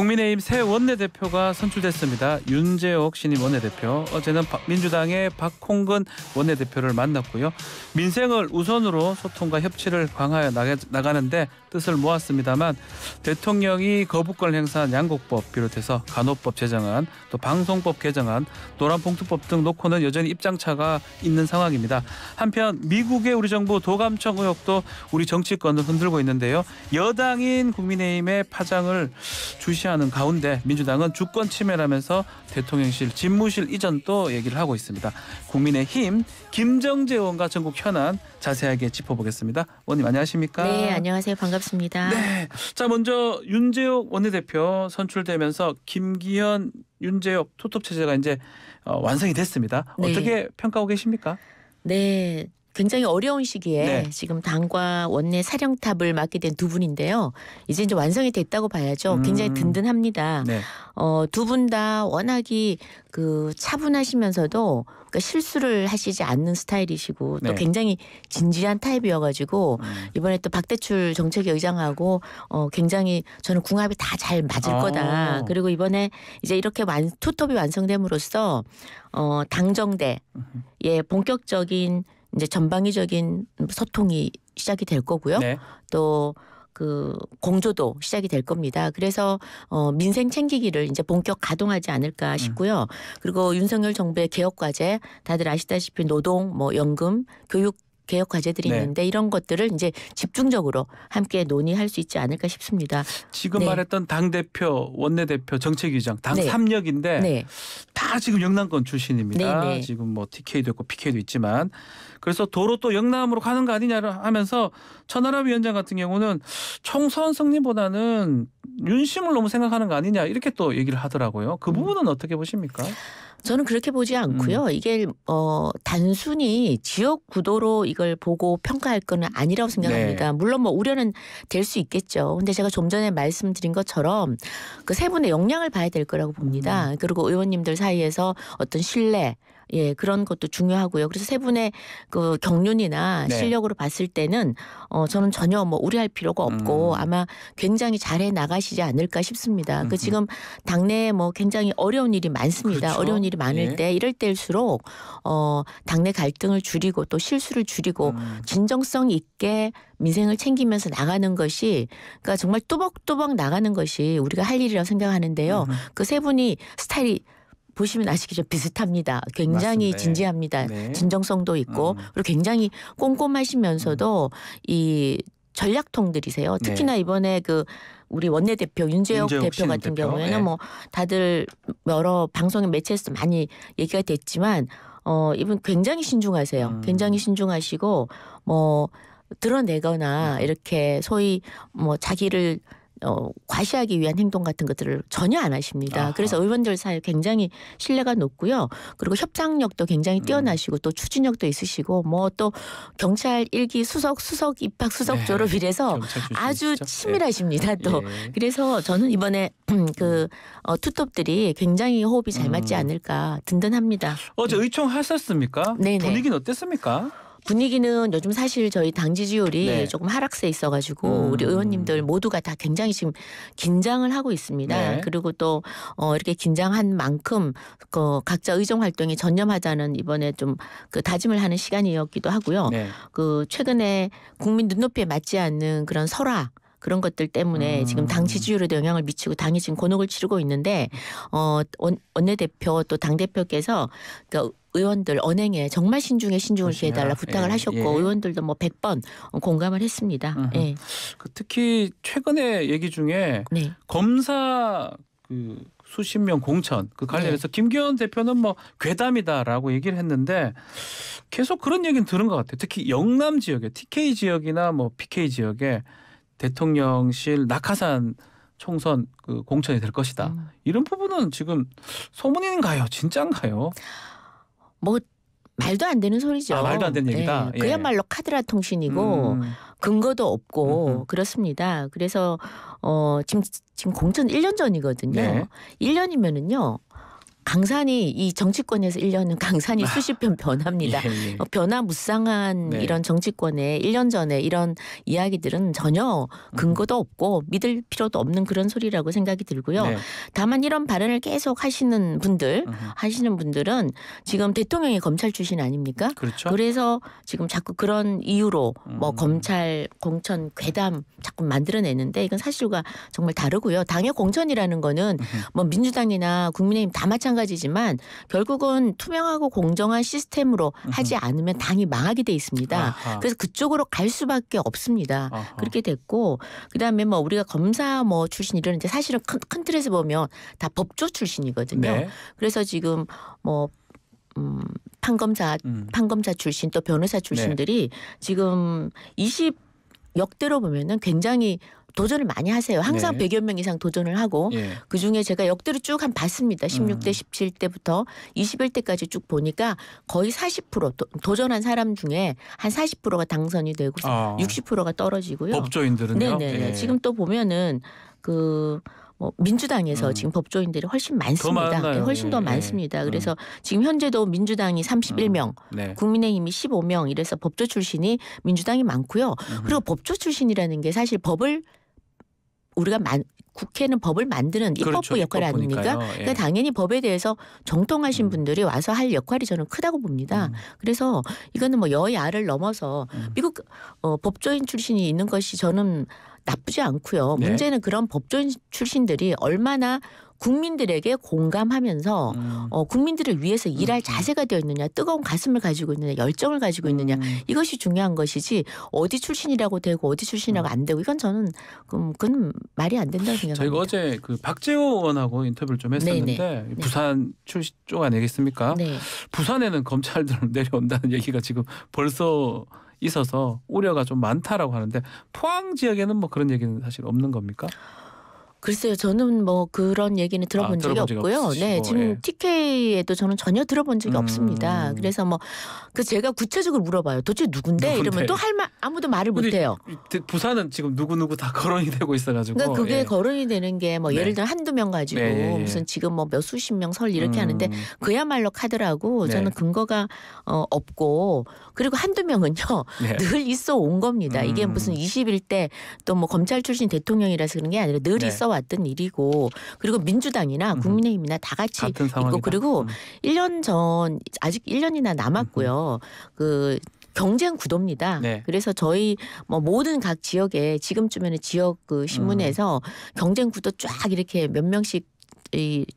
국민의힘 새 원내대표가 선출됐습니다. 윤재옥 신임 원내대표. 어제는 민주당의 박홍근 원내대표를 만났고요. 민생을 우선으로 소통과 협치를 강화해 나가는데 뜻을 모았습니다만 대통령이 거부권을 행사한 양곡법 비롯해서 간호법 제정안, 또 방송법 개정안, 노란봉투법 등 놓고는 여전히 입장차가 있는 상황입니다. 한편 미국의 우리 정부 도감청 의혹도 우리 정치권을 흔들고 있는데요. 여당인 국민의힘의 파장을 주시하는 가운데 민주당은 주권 침해라면서 대통령실 집무실 이전도 얘기를 하고 있습니다. 국민의힘 김정재 의원과 전국 현안 자세하게 짚어보겠습니다. 의원님 안녕하십니까? 네, 안녕하세요. 반갑습니다. 네, 자 먼저 윤재옥 원내대표 선출되면서 김기현, 윤재옥 투톱 체제가 이제 완성이 됐습니다. 네. 어떻게 평가하고 계십니까? 네. 굉장히 어려운 시기에 네. 지금 당과 원내 사령탑을 맡게 된 두 분인데요. 이제 완성이 됐다고 봐야죠. 굉장히 든든합니다. 네. 두 분 다 워낙이 차분하시면서도 그러니까 실수를 하시지 않는 스타일이시고 또 네. 굉장히 진지한 타입이어가지고 이번에 또 박대출 정책위 의장하고 굉장히 저는 궁합이 다 잘 맞을 거다. 그리고 이번에 이제 이렇게 투톱이 완성됨으로써 당정대의 본격적인 이제 전방위적인 소통이 시작이 될 거고요. 네. 또 공조도 시작이 될 겁니다. 그래서 민생 챙기기를 이제 본격 가동하지 않을까 싶고요. 그리고 윤석열 정부의 개혁 과제 다들 아시다시피 노동, 연금, 교육 개혁 과제들이 네. 있는데 이런 것들을 이제 집중적으로 함께 논의할 수 있지 않을까 싶습니다. 지금 네. 말했던 당대표, 원내대표, 정책위장 당 네. 3역인데 네. 다 지금 영남권 출신입니다. 네, 네. 지금 뭐 TK도 있고 PK도 있지만 그래서 도로 또 영남으로 가는 거 아니냐를 하면서 천하람 위원장 같은 경우는 총선 승리보다는 윤심을 너무 생각하는 거 아니냐 이렇게 또 얘기를 하더라고요. 그 부분은 어떻게 보십니까? 저는 그렇게 보지 않고요. 이게 단순히 지역 구도로 이걸 보고 평가할 건 아니라고 생각합니다. 네. 물론 우려는 될 수 있겠죠. 근데 제가 좀 전에 말씀드린 것처럼 그 세 분의 역량을 봐야 될 거라고 봅니다. 그리고 의원님들 사이에서 어떤 신뢰, 그런 것도 중요하고요. 그래서 세 분의 그 경륜이나 네. 실력으로 봤을 때는 저는 전혀 우려할 필요가 없고 아마 굉장히 잘해 나가시지 않을까 싶습니다. 지금 당내에 굉장히 어려운 일이 많습니다. 그렇죠. 어려운 일이 많을 때 이럴 때일수록 당내 갈등을 줄이고 또 실수를 줄이고 진정성 있게 민생을 챙기면서 나가는 것이 그러니까 정말 뚜벅뚜벅 나가는 것이 우리가 할 일이라고 생각하는데요. 그 세 분이 스타일이 보시면 아시겠죠. 비슷합니다. 굉장히 맞습니다. 진지합니다. 네. 진정성도 있고 그리고 굉장히 꼼꼼하시면서도 이 전략통들이세요. 특히나 이번에 우리 원내대표 윤재옥 대표 같은 경우에는 다들 여러 방송의 매체에서 많이 얘기가 됐지만 이분 굉장히 신중하세요. 굉장히 신중하시고 드러내거나 이렇게 소위 자기를 과시하기 위한 행동 같은 것들을 전혀 안 하십니다. 아하. 그래서 의원들 사이에 굉장히 신뢰가 높고요. 그리고 협상력도 굉장히 뛰어나시고 또 추진력도 있으시고 또 경찰 1기 수석 입학 수석 졸업이라서 아주 치밀하십니다. 또 그래서 저는 이번에 투톱들이 굉장히 호흡이 잘 맞지 않을까 든든합니다. 어제 의총하셨습니까? 네네. 분위기는 어땠습니까? 분위기는 요즘 사실 저희 당 지지율이 네. 조금 하락세 있어가지고 우리 의원님들 모두가 다 굉장히 지금 긴장을 하고 있습니다. 네. 그리고 또 이렇게 긴장한 만큼 각자 의정 활동에 전념하자는 이번에 좀 다짐을 하는 시간이었기도 하고요. 네. 최근에 국민 눈높이에 맞지 않는 그런 설화 그런 것들 때문에 지금 당 지지율에도 영향을 미치고 당이 지금 곤혹을 치르고 있는데 원내대표 또 당대표께서 의원들 언행에 정말 신중에 신중을 기해달라 부탁을 하셨고 의원들도 100번 공감을 했습니다. 특히 최근에 얘기 중에 검사 수십 명 공천 관련해서 김기현 대표는 괴담이다라고 얘기를 했는데 계속 그런 얘기는 들은 것 같아요. 특히 영남 지역에 TK 지역이나 PK 지역에 대통령실 낙하산 총선 공천이 될 것이다. 이런 부분은 지금 소문인가요? 진짜인가요? 말도 안 되는 소리죠. 말도 안 되는 얘기다. 그야말로 카드라 통신이고 근거도 없고 그렇습니다. 그래서 지금 공천 1년 전이거든요. 네. 1년이면은요. 강산이 이 정치권에서 1년은 강산이 수십 번 변합니다. 예, 예. 변화무쌍한 네. 이런 정치권에 1년 전에 이런 이야기들은 전혀 근거도 없고 믿을 필요도 없는 그런 소리라고 생각이 들고요. 네. 다만 이런 발언을 계속 하시는 분들은 지금 대통령이 검찰 출신 아닙니까? 그렇죠. 그래서 지금 자꾸 그런 이유로 뭐 음. 검찰 공천 괴담 자꾸 만들어내는데 이건 사실과 정말 다르고요. 당의 공천이라는 거는 뭐 민주당이나 국민의힘 다 마찬가지지만 결국은 투명하고 공정한 시스템으로 하지 않으면 당이 망하게 돼 있습니다. 아하. 그래서 그쪽으로 갈 수밖에 없습니다. 아하. 그렇게 됐고 그다음에 뭐 우리가 검사 뭐 출신 이러는데 사실은 큰 틀에서 보면 다 법조 출신이거든요. 네. 그래서 지금 뭐 판검사 출신 또 변호사 출신들이 지금 역대로 보면은 굉장히 도전을 많이 하세요. 항상 네. 100여 명 이상 도전을 하고 예. 그중에 제가 역대로 쭉 한 봤습니다. 16대 17대부터 21대까지 쭉 보니까 거의 40% 도전한 사람 중에 한 40%가 당선이 되고 60%가 떨어지고요. 법조인들은요. 네네. 예. 지금 또 보면은 뭐 민주당에서 지금 법조인들이 훨씬 많습니다. 더 많아요. 훨씬 예, 더 예. 많습니다. 그래서 지금 현재도 민주당이 31명, 네. 국민의힘이 15명 이래서 법조 출신이 민주당이 많고요. 그리고 법조 출신이라는 게 사실 국회는 법을 만드는 입법부 그렇죠. 역할 아닙니까? 입법부니까요. 예. 그러니까 당연히 법에 대해서 정통하신 분들이 와서 할 역할이 저는 크다고 봅니다. 그래서 이거는 뭐 여야를 넘어서 미국 법조인 출신이 있는 것이 저는 나쁘지 않고요. 네. 문제는 그런 법조인 출신들이 얼마나 국민들에게 공감하면서 국민들을 위해서 일할 자세가 되어 있느냐, 뜨거운 가슴을 가지고 있느냐, 열정을 가지고 있느냐 이것이 중요한 것이지 어디 출신이라고 되고 어디 출신이라고 안 되고 이건 저는 그건 말이 안 된다고 생각합니다. 저희가 어제 그 박재호 의원하고 인터뷰를 좀 했었는데 네네. 부산 출신 쪽 아니겠습니까? 네. 부산에는 검찰들 내려온다는 얘기가 지금 벌써 있어서 우려가 좀 많다라고 하는데 포항 지역에는 뭐 그런 얘기는 사실 없는 겁니까? 글쎄요, 저는 뭐 그런 얘기는 들어본 적이 없고요. 없으시고, 네, 지금 예. TK에도 저는 전혀 들어본 적이 없습니다. 그래서 뭐 제가 구체적으로 물어봐요. 도대체 누군데? 이러면 또 아무도 말을 못해요. 부산은 지금 누구 다 거론이 되고 있어가지고. 그러니까 그게 예. 거론이 되는 게 뭐 네. 예를 들어 한두 명 가지고 네, 예. 무슨 지금 뭐 몇 수십 명 설 이렇게 하는데 그야말로 카드라고 네. 저는 근거가 없고 그리고 한두 명은요 네. 늘 있어 온 겁니다. 이게 무슨 21대 또 뭐 검찰 출신 대통령이라서 그런 게 아니라 늘 네. 있어 왔던 일이고 그리고 민주당이나 국민의힘이나 다 같이 같은 상황이다. 있고 그리고 1년 전 아직 1년이나 남았고요. 경쟁 구도입니다. 네. 그래서 저희 뭐 모든 각 지역에 지금쯤에는 지역 그 신문에서 경쟁 구도 쫙 이렇게 몇 명씩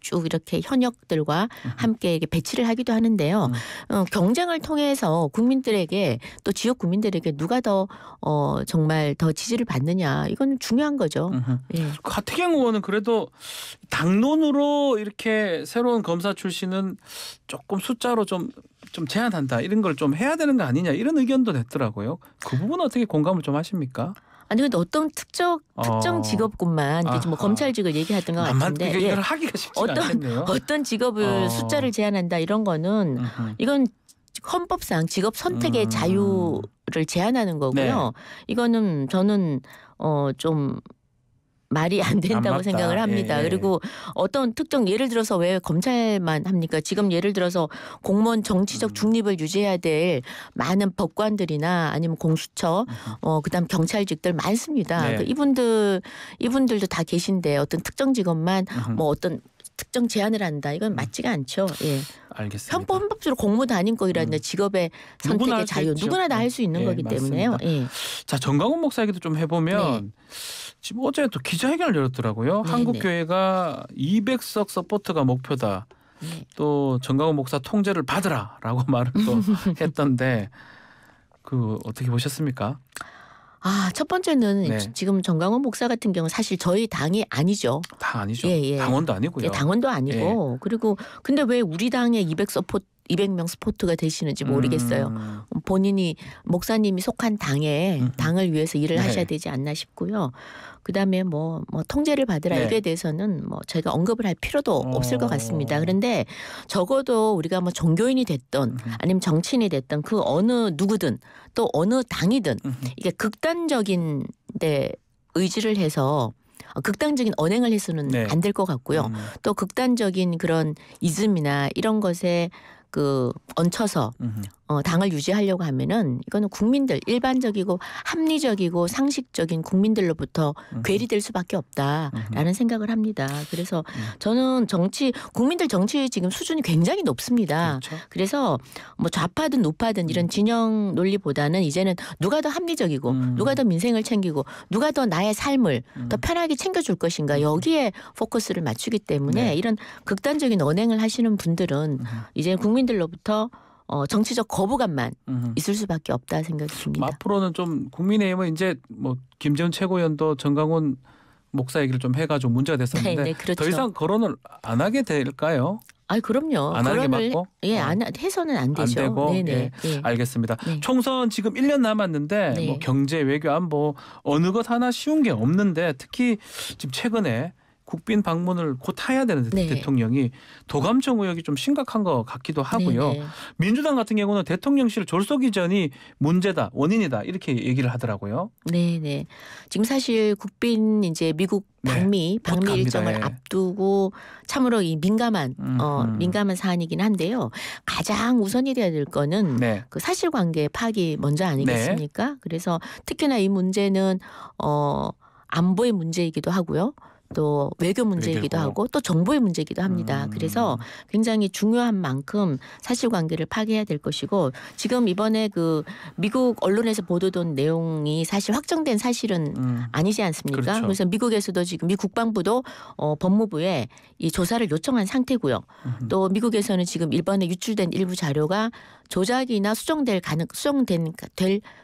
쭉 이렇게 현역들과 함께 이렇게 배치를 하기도 하는데요. 경쟁을 통해서 국민들에게 또 지역 국민들에게 누가 더 정말 더 지지를 받느냐 이건 중요한 거죠. 예. 하태경 의원은 그래도 당론으로 이렇게 새로운 검사 출신은 조금 숫자로 좀 제한한다 이런 걸 좀 해야 되는 거 아니냐 이런 의견도 냈더라고요. 그 부분은 어떻게 공감을 좀 하십니까? 아니 근데 어떤 특정 직업군만 이제 뭐 검찰직을 얘기했던 것 같은데 이걸 하기가 쉽지가 않겠네요. 어떤 직업을 숫자를 제한한다 이런 거는 이건 헌법상 직업 선택의 자유를 제한하는 거고요. 이거는 저는 좀 말이 안 된다고 맞다. 생각을 합니다. 예, 예. 그리고 어떤 특정 예를 들어서 왜 검찰만 합니까? 지금 예를 들어서 공무원 정치적 중립을 유지해야 될 많은 법관들이나 아니면 공수처, 그다음 경찰직들 많습니다. 네. 이분들도 다 계신데 어떤 특정 직업만 뭐 어떤 특정 제한을 한다. 이건 맞지가 않죠. 예. 알겠습니다. 헌법적으로 공무단인권이라는 직업의 누구나 선택의 할수 자유 있죠. 누구나 다 할 수 있는 예, 거기 때문에요. 맞습니다. 예. 자, 정강훈 목사 얘기도 좀 해보면 지금 어제 또 기자회견을 열었더라고요. 네, 한국교회가 200석 서포트가 목표다. 또 정강훈 목사 통제를 받으라라고 말을 또 했던데 그 어떻게 보셨습니까? 첫 번째는 지금 정강훈 목사 같은 경우 사실 저희 당이 아니죠. 당 아니죠. 예. 당원도 아니고요. 예, 당원도 아니고 그리고 근데 왜 우리 당의 200명 스포트가 되시는지 모르겠어요. 본인이 목사님이 속한 당을 위해서 일을 하셔야 되지 않나 싶고요. 그다음에 뭐 통제를 받으라 이거에 대해서는 뭐 저희가 언급을 할 필요도 없을 것 같습니다. 그런데 적어도 우리가 뭐 종교인이 됐던 아니면 정치인이 됐던 그 어느 누구든 또 어느 당이든 이게 극단적인 데 의지를 해서 극단적인 언행을 해서는 네. 안 될 것 같고요. 또 극단적인 그런 이즘이나 이런 것에 얹혀서 당을 유지하려고 하면은 이거는 국민들 일반적이고 합리적이고 상식적인 국민들로부터 괴리될 수밖에 없다라는 생각을 합니다. 그래서 저는 국민들 정치 지금 수준이 굉장히 높습니다. 그렇죠. 그래서 뭐 좌파든 우파든 이런 진영 논리보다는 이제는 누가 더 합리적이고 누가 더 민생을 챙기고 누가 더 나의 삶을 더 편하게 챙겨줄 것인가 여기에 포커스를 맞추기 때문에 네. 이런 극단적인 언행을 하시는 분들은 이제 국민들로부터 정치적 거부감만 있을 수밖에 없다 생각이 듭니다. 앞으로는 좀 국민의힘은 이제 뭐 김재원 최고위원도 정강훈 목사 얘기를 좀 해가지고 문제가 됐었는데 네, 그렇죠. 더 이상 거론을 안 하게 될까요? 그럼요. 안 하는 게 거론을 맞고? 해서는 안 되죠. 안 되고 네네. 예, 알겠습니다. 네. 총선 지금 1년 남았는데 네. 뭐 경제, 외교, 안보 어느 것 하나 쉬운 게 없는데 특히 지금 최근에 국빈 방문을 곧 해야 되는 네. 대통령이 도감청 의혹이 좀 심각한 것 같기도 하고요. 네네. 민주당 같은 경우는 대통령실 졸속 이전이 문제다, 원인이다 이렇게 얘기를 하더라고요. 네네. 지금 사실 국빈 이제 미국 네. 방미 곧 갑니다. 일정을 예. 앞두고 참으로 이 민감한 사안이긴 한데요. 가장 우선이 돼야 될 거는 네. 그 사실관계 파기 먼저 아니겠습니까? 그래서 특히나 이 문제는 안보의 문제이기도 하고요. 또 외교 문제이기도 외교고. 하고 또 정보의 문제이기도 합니다. 그래서 굉장히 중요한 만큼 사실관계를 파괴해야 될 것이고 지금 이번에 그 미국 언론에서 보도된 내용이 사실 확정된 사실은 아니지 않습니까? 그렇죠. 그래서 미국에서도 지금 미 국방부도 법무부에 이 조사를 요청한 상태고요. 또 미국에서는 지금 일본에 유출된 일부 자료가 조작이나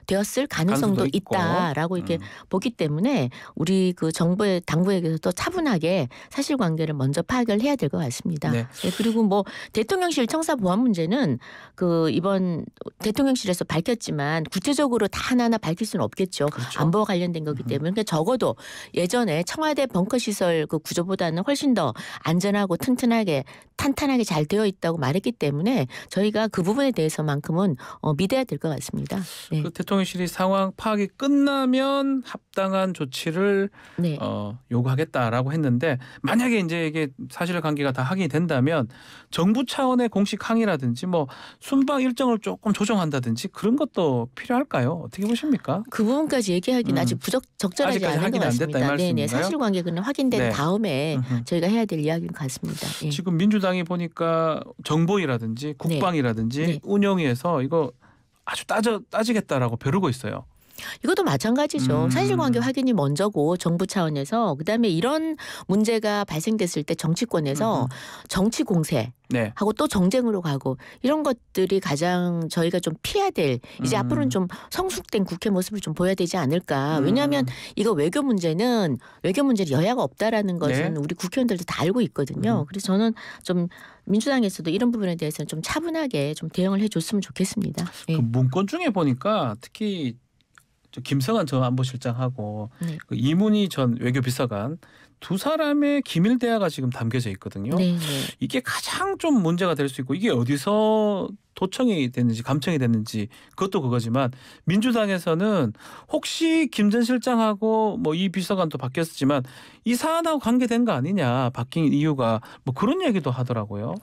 되었을 가능성도 있고. 있다라고 이렇게 보기 때문에 우리 그 정부의 당부에게서도 차분하게 사실관계를 먼저 파악을 해야 될 것 같습니다. 네. 네, 그리고 뭐 대통령실 청사 보안 문제는 그 이번 대통령실에서 밝혔지만 구체적으로 다 하나하나 밝힐 수는 없겠죠. 그렇죠. 안보와 관련된 거기 때문에 그러니까 적어도 예전에 청와대 벙커 시설 그 구조보다는 훨씬 더 안전하고 탄탄하게 잘 되어 있다고 말했기 때문에 저희가 그 부분에 대해서만큼은 믿어야 될 것 같습니다. 네. 그 대통령실이 상황 파악이 끝나면 합당한 조치를 네. 요구하겠다라고 했는데 만약에 이제 이게 사실관계가 다 확인이 된다면 정부 차원의 공식 항의라든지 뭐 순방 일정을 조금 조정한다든지 그런 것도 필요할까요? 어떻게 보십니까? 그 부분까지 얘기하기는 아직 적절하지 아직까지 않은 것 확인이 안 됐다 이 같습니다. 네네. 말씀인가요? 사실관계는 확인된 네. 다음에 저희가 해야 될 이야기인 것 같습니다. 예. 지금 민주당이 보니까 정보이라든지 국방이라든지 네. 운영위에서 이거 아주 따지겠다라고 벼르고 있어요. 이것도 마찬가지죠. 사실관계 확인이 먼저고 정부 차원에서 그다음에 이런 문제가 발생됐을 때 정치권에서 정치 공세 네. 하고 또 정쟁으로 가고 이런 것들이 가장 저희가 좀 피해야 될 이제 앞으로는 좀 성숙된 국회 모습을 좀 보여야 되지 않을까. 왜냐하면 이거 외교 문제를 여야가 없다라는 것은 네. 우리 국회의원들도 다 알고 있거든요. 그래서 저는 좀 민주당에서도 이런 부분에 대해서는 좀 차분하게 좀 대응을 해줬으면 좋겠습니다. 예. 그 문건 중에 보니까 특히 김성한 전 안보실장하고 네. 그 이문희 전 외교비서관 두 사람의 기밀 대화가 지금 담겨져 있거든요. 네. 이게 가장 좀 문제가 될 수 있고 이게 어디서 도청이 됐는지 감청이 됐는지 그것도 그거지만 민주당에서는 혹시 김 전 실장하고 뭐 이 비서관도 바뀌었지만 이 사안하고 관계된 거 아니냐 바뀐 이유가 뭐 그런 얘기도 하더라고요.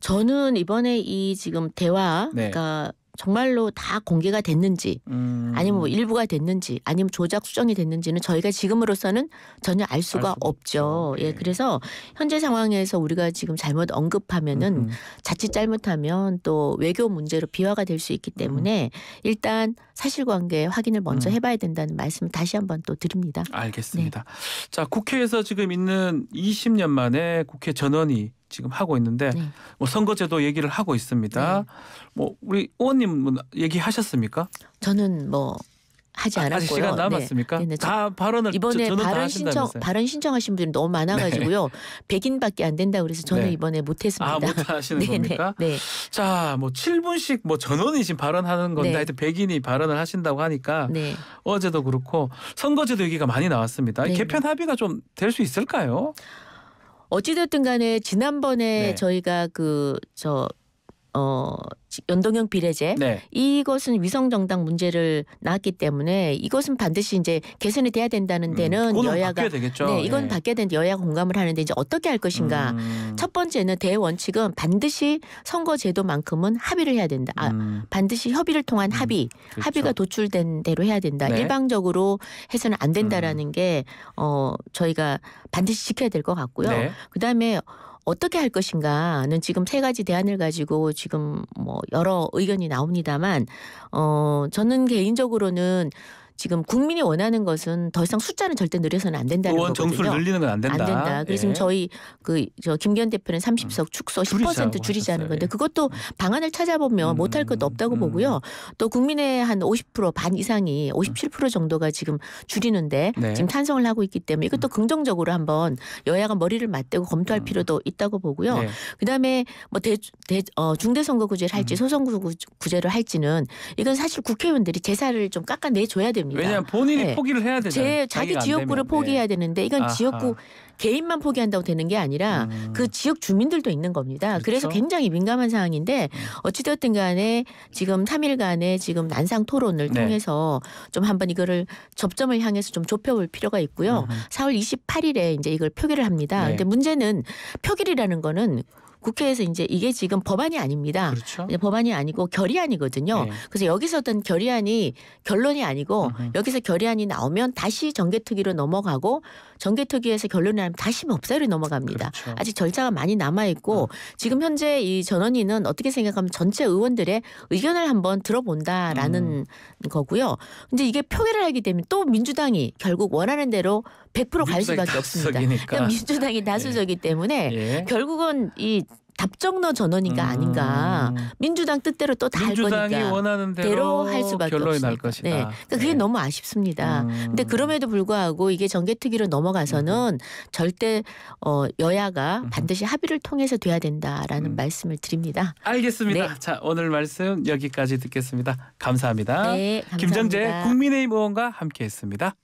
저는 이번에 이 지금 대화가 정말로 다 공개가 됐는지 아니면 뭐 일부가 됐는지 아니면 조작 수정이 됐는지는 저희가 지금으로서는 전혀 알 수가 없죠. 예, 그래서 현재 상황에서 우리가 지금 잘못 언급하면은 자칫 잘못하면 또 외교 문제로 비화가 될 수 있기 때문에 일단 사실관계 확인을 먼저 해봐야 된다는 말씀을 다시 한번 또 드립니다. 알겠습니다. 자, 국회에서 지금 있는 20년 만에 국회 전원이 지금 하고 있는데 뭐 선거제도 얘기를 하고 있습니다. 뭐 우리 의원님 얘기하셨습니까? 저는 뭐 하지 않았고요. 아직 시간 남았습니까? 다 발언을 이번에 전원 다 발언 하신다면서요? 발언 신청하신 분들이 너무 많아가지고요. 100인밖에 안 된다 그래서 저는 이번에 못했습니다. 못 하시는 겁니까? 네. 자, 뭐 7분씩 뭐 전원이 지금 발언하는 건데 하여튼 100인이 발언을 하신다고 하니까 어제도 그렇고 선거제도 얘기가 많이 나왔습니다. 개편 합의가 좀 될 수 있을까요? 어찌됐든 간에 지난번에 저희가 연동형 비례제 네. 이것은 위성정당 문제를 낳았기 때문에 이것은 반드시 이제 개선이 돼야 된다는 데는 여야가 바뀌어야 되겠죠. 네, 이건 예. 바뀌어야 되는데 여야가 공감을 하는데 이제 어떻게 할 것인가. 첫 번째는 대원칙은 반드시 선거제도만큼은 합의를 해야 된다. 반드시 협의를 통한 합의, 그렇죠. 합의가 도출된 대로 해야 된다. 네. 일방적으로 해서는 안 된다라는 게 저희가 반드시 지켜야 될 것 같고요. 네. 그다음에 어떻게 할 것인가는 지금 세 가지 대안을 가지고 지금 뭐 여러 의견이 나옵니다만 저는 개인적으로는 지금 국민이 원하는 것은 더 이상 숫자는 절대 늘려서는 안 된다는 의원 거거든요. 정수를 늘리는 건 안 된다. 안 된다. 그래서 지금 저희 김기현 대표는 30석 축소 10% 줄이자는 하셨어요. 건데 예. 그것도 방안을 찾아보면 못할 것도 없다고 보고요. 또 국민의 한 50%반 이상이 57% 정도가 지금 줄이는데 네. 지금 찬성을 하고 있기 때문에 이것도 긍정적으로 한번 여야가 머리를 맞대고 검토할 필요도 있다고 보고요. 네. 그다음에 뭐 중대선거구제를 할지 소선거구제를 할지는 이건 사실 국회의원들이 제사를 좀 깎아내줘야 됩니다. 왜냐하면 본인이 네. 포기를 해야 되잖아요. 자기 자기가 안 지역구를 되면. 포기해야 되는데 이건 아하. 지역구 개인만 포기한다고 되는 게 아니라 그 지역 주민들도 있는 겁니다. 그렇죠. 그래서 굉장히 민감한 사항인데 어찌됐든 간에 지금 3일간의 지금 난상 토론을 네. 통해서 좀 한번 이거를 접점을 향해서 좀 좁혀볼 필요가 있고요. 4월 28일에 이제 이걸 표결을 합니다. 네. 근데 문제는 표결이라는 거는 국회에서 이제 이게 지금 법안이 아닙니다. 그렇죠. 이제 법안이 아니고 결의안이거든요. 네. 그래서 여기서 어떤 결의안이 결론이 아니고 여기서 결의안이 나오면 다시 정개특위로 넘어가고 정개특위에서 결론이 나면 다시 법사위로 넘어갑니다. 그렇죠. 아직 절차가 많이 남아 있고 지금 현재 이 전원위는 어떻게 생각하면 전체 의원들의 의견을 한번 들어본다라는 거고요. 근데 이게 표결을 하게 되면 또 민주당이 결국 원하는 대로 100% 갈 수밖에 없습니다. 그러니까 민주당이 다수적이기 때문에 예. 결국은 이 답정너 전원이가 아닌가. 민주당 뜻대로 또 다 할 거니까. 민주당이 원하는 대로 할 수밖에 결론이 날 없으니까. 것이다. 네. 그러니까 그게 너무 아쉽습니다. 근데 그럼에도 불구하고 이게 정개특위로 넘어가서는 절대 여야가 반드시 합의를 통해서 돼야 된다라는 말씀을 드립니다. 알겠습니다. 네. 자, 오늘 말씀 여기까지 듣겠습니다. 감사합니다. 네, 감사합니다. 김정재 국민의힘 의원과 함께했습니다.